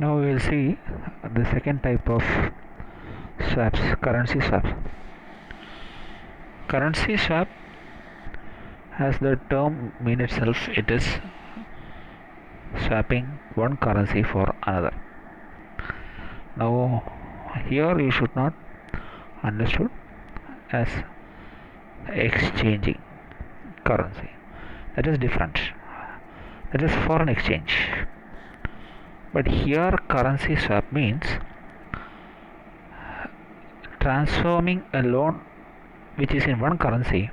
Now we will see the second type of swaps, currency swap. Currency swap, as the term mean itself, it is swapping one currency for another. Now here you should not understood as exchanging currency. That is different. That is foreign exchange. But here currency swap means transforming a loan which is in one currency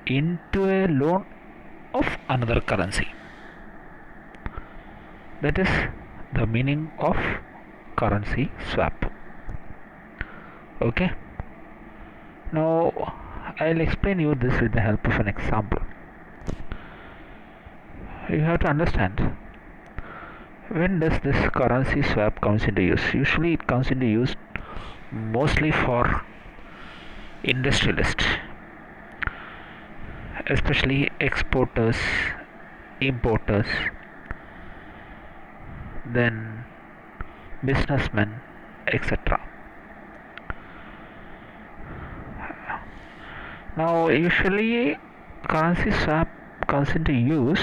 into a loan of another currency. That is the meaning of currency swap. Okay. Now I'll explain you this with the help of an example. You have to understand, when does this currency swap comes into use? Usually it comes into use mostly for industrialists, especially exporters, importers, then businessmen, etc. Now usually currency swap comes into use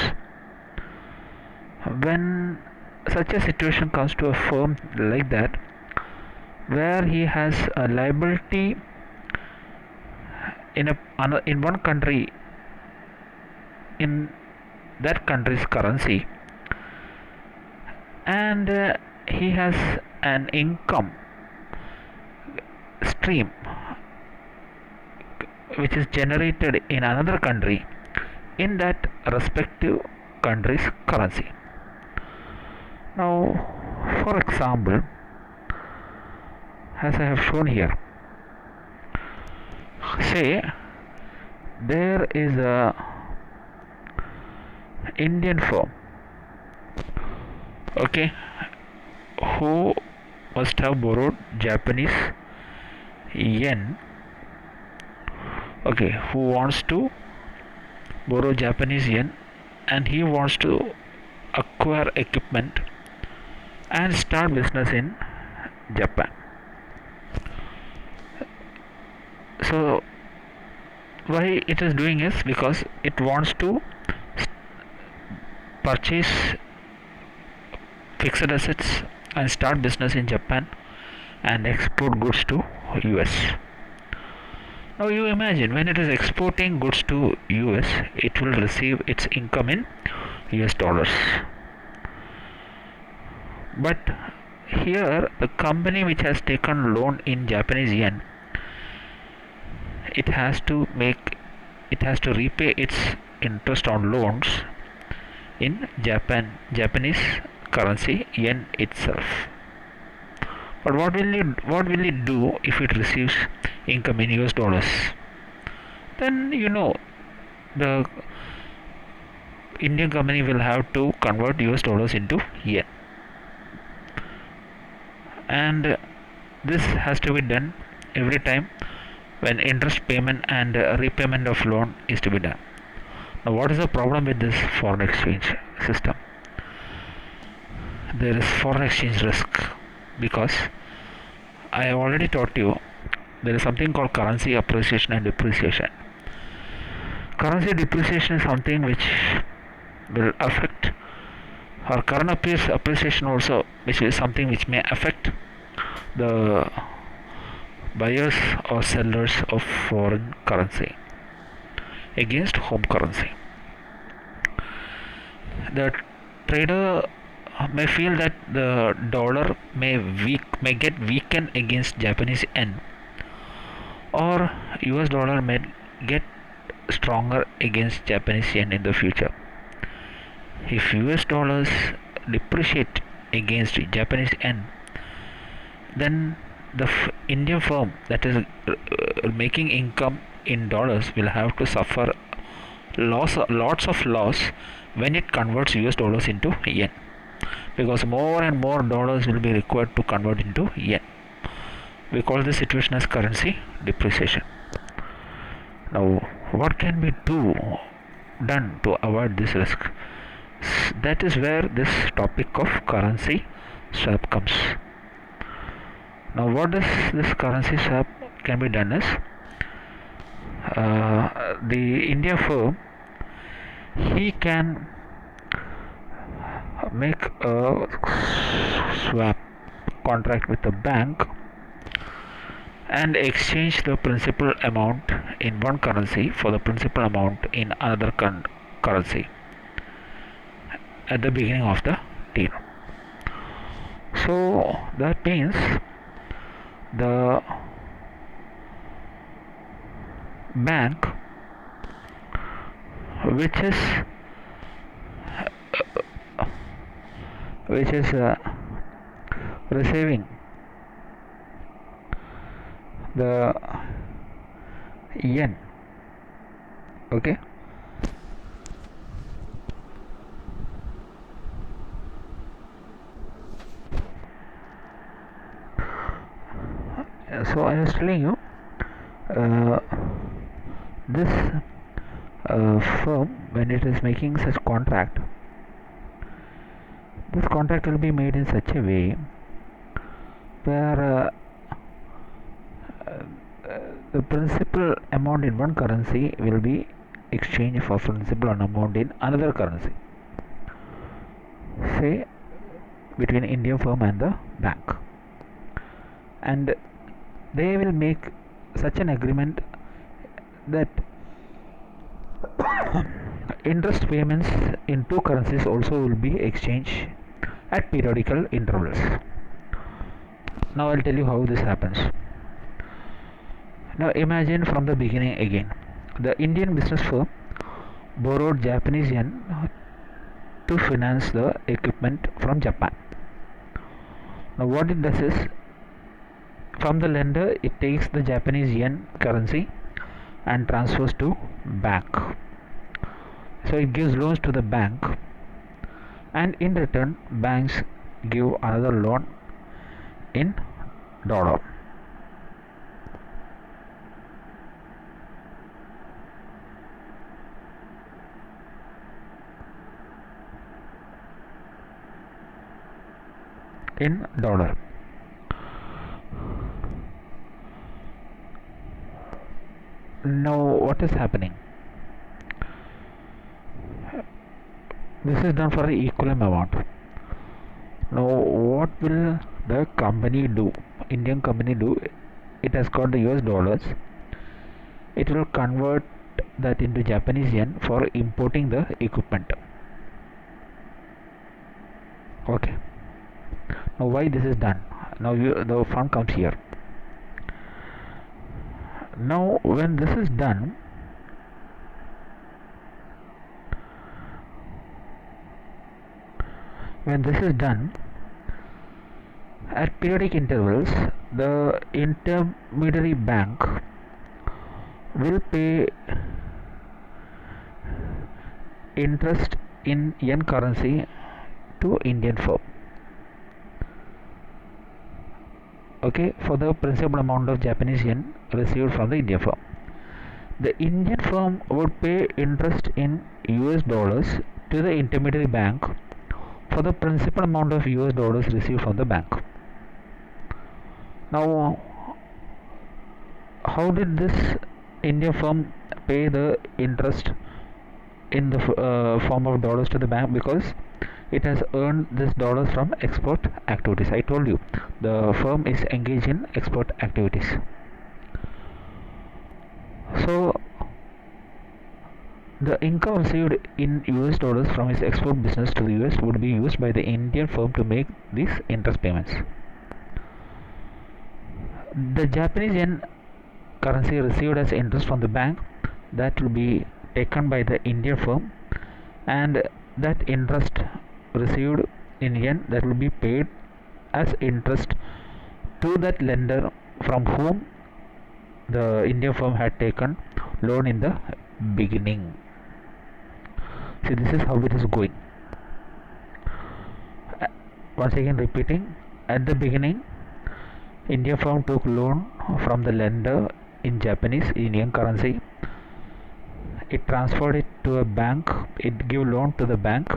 when such a situation comes to a firm like that, where he has a liability in one country, in that country's currency, and he has an income stream which is generated in another country in that respective country's currency. Now for example, as I have shown here, say there is a Indian firm, okay, who must have borrowed Japanese yen, okay, who wants to borrow Japanese yen, and he wants to acquire equipment and start business in Japan. So why it is doing is because it wants to purchase fixed assets and start business in Japan and export goods to US. Now you imagine, when it is exporting goods to US, it will receive its income in US dollars. But here the company which has taken loan in Japanese yen, it has to repay its interest on loans in Japanese currency yen itself. But what will it do if it receives income in US dollars? Then the Indian company will have to convert US dollars into yen, and this has to be done every time when interest payment and repayment of loan is to be done. Now what is the problem with this foreign exchange system? There is foreign exchange risk, because I have already taught you there is something called currency appreciation and depreciation. Currency depreciation is something which will affect, or currency appreciation also, which is something which may affect the buyers or sellers of foreign currency against home currency. The trader may feel that the dollar may get weakened against Japanese yen, or US dollar may get stronger against Japanese yen in the future. If US dollars depreciate against Japanese yen, then the Indian firm that is making income in dollars will have to suffer lots of loss when it converts US dollars into yen, because more and more dollars will be required to convert into yen. We call this situation as currency depreciation. Now what can be done to avoid this risk? That is where this topic of currency swap comes. Now what does this currency swap can be done is, the India firm, he can make a swap contract with the bank and exchange the principal amount in one currency for the principal amount in another currency at the beginning of the deal. So that means the bank, which is receiving the yen, okay, so I was telling you, this firm, when it is making such contract, this contract will be made in such a way where the principal amount in one currency will be exchanged for principal amount in another currency, say between Indian firm and the bank, and they will make such an agreement that interest payments in two currencies also will be exchanged at periodical intervals. Now I'll tell you how this happens. Now imagine from the beginning again. The Indian business firm borrowed Japanese yen to finance the equipment from Japan. Now what it does is, from the lender it takes the Japanese yen currency and transfers to bank. So it gives loans to the bank, and in return banks give another loan in dollar. In dollar. Now what is happening? This is done for the equal amount. Now what will the company do? Indian company do? It has got the US dollars. It will convert that into Japanese yen for importing the equipment. Okay. Now why this is done? Now the fund comes here. Now when this is done, at periodic intervals the intermediary bank will pay interest in yen currency to Indian firm, okay, for the principal amount of Japanese yen received from the Indian firm. The Indian firm would pay interest in US dollars to the intermediary bank for the principal amount of US dollars received from the bank. Now how did this Indian firm pay the interest in the form of dollars to the bank? Because it has earned this dollars from export activities. I told you the firm is engaged in export activities. So the income received in US dollars from its export business to the US would be used by the Indian firm to make these interest payments. The Japanese yen currency received as interest from the bank, that will be taken by the Indian firm, and that interest received in yen, that will be paid as interest to that lender from whom the Indian firm had taken loan in the beginning. See, this is how it is going. Once again repeating, at the beginning Indian firm took loan from the lender in Japanese Indian currency. It transferred it to a bank. It gave loan to the bank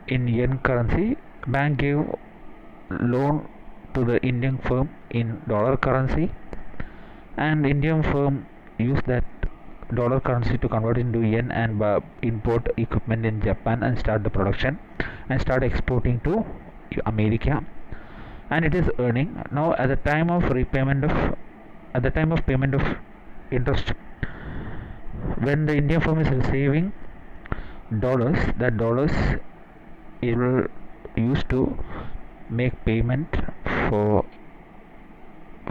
in yen currency bank gave loan to the Indian firm in dollar currency, and Indian firm used that dollar currency to convert into yen and import equipment in Japan and start the production and start exporting to America, and it is earning. Now at the time of payment of interest, when the Indian firm is receiving dollars, that dollars it will use to make payment for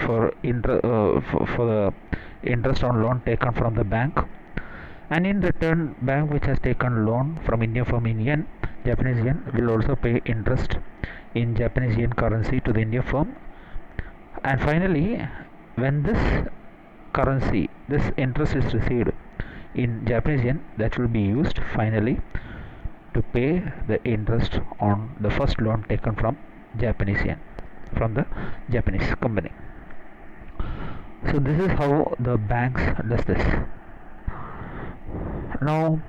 for the interest on loan taken from the bank, and in return bank which has taken loan from Indian firm in yen, Japanese yen, will also pay interest in Japanese yen currency to the Indian firm. And finally, when this interest is received in Japanese yen, that will be used finally to pay the interest on the first loan taken from Japanese yen from the Japanese company. So this is how the banks does this. Now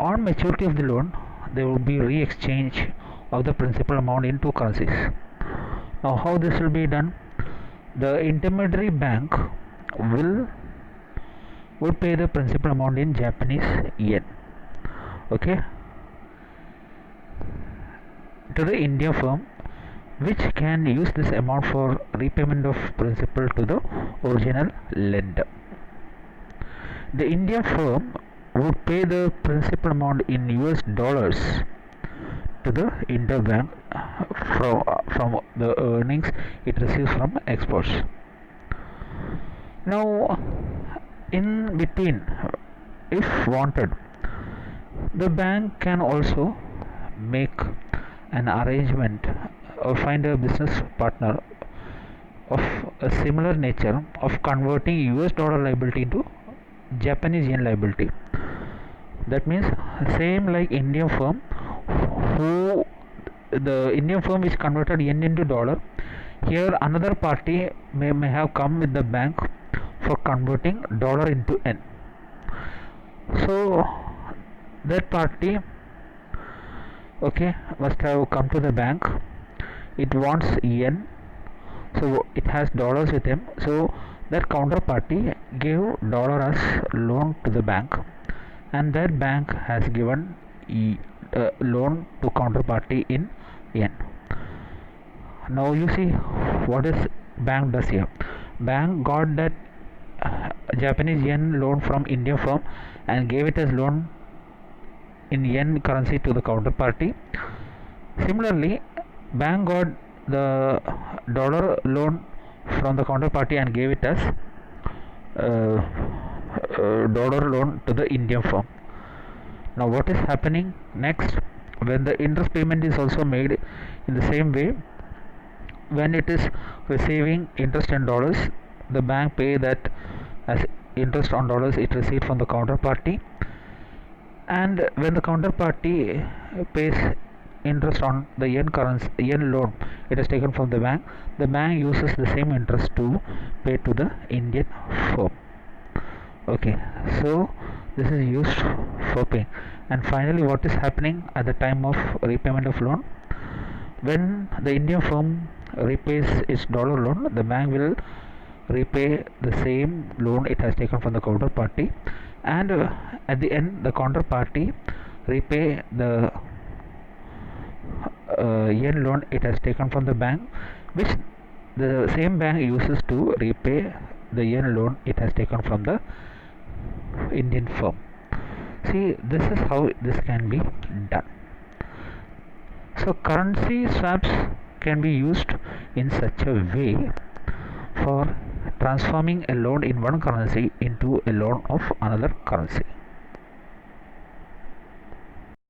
on maturity of the loan, there will be re-exchange of the principal amount in two currencies. Now how this will be done? The intermediary bank will pay the principal amount in Japanese yen, okay, to the India firm, which can use this amount for repayment of principal to the original lender. The Indian firm would pay the principal amount in US dollars to the interbank from the earnings it receives from exports. Now in between, if wanted, the bank can also make an arrangement or find a business partner of a similar nature of converting US dollar liability into Japanese yen liability. That means same like Indian firm, who the Indian firm which converted yen into dollar, here another party may have come with the bank for converting dollar into yen. So that party, okay, must have come to the bank. It wants yen, so it has dollars with him. So that counterparty gave dollar as loan to the bank, and that bank has given loan to counterparty in yen. Now you see what is bank does here. Bank got that Japanese yen loan from Indian firm and gave it as loan in yen currency to the counterparty. Similarly, bank got the dollar loan from the counterparty and gave it as dollar loan to the Indian firm. Now what is happening next? When the interest payment is also made in the same way, when it is receiving interest in dollars, the bank pay that as interest on dollars it received from the counterparty, and when the counterparty pays interest on the yen loan it is taken from the bank uses the same interest to pay to the Indian firm. Okay, so this is used for paying. And finally, what is happening at the time of repayment of loan? When the Indian firm repays its dollar loan, the bank will repay the same loan it has taken from the counterparty, and at the end the counterparty repay the yen loan it has taken from the bank, which the same bank uses to repay the yen loan it has taken from the Indian firm. See, this is how this can be done. So currency swaps can be used in such a way for transforming a loan in one currency into a loan of another currency.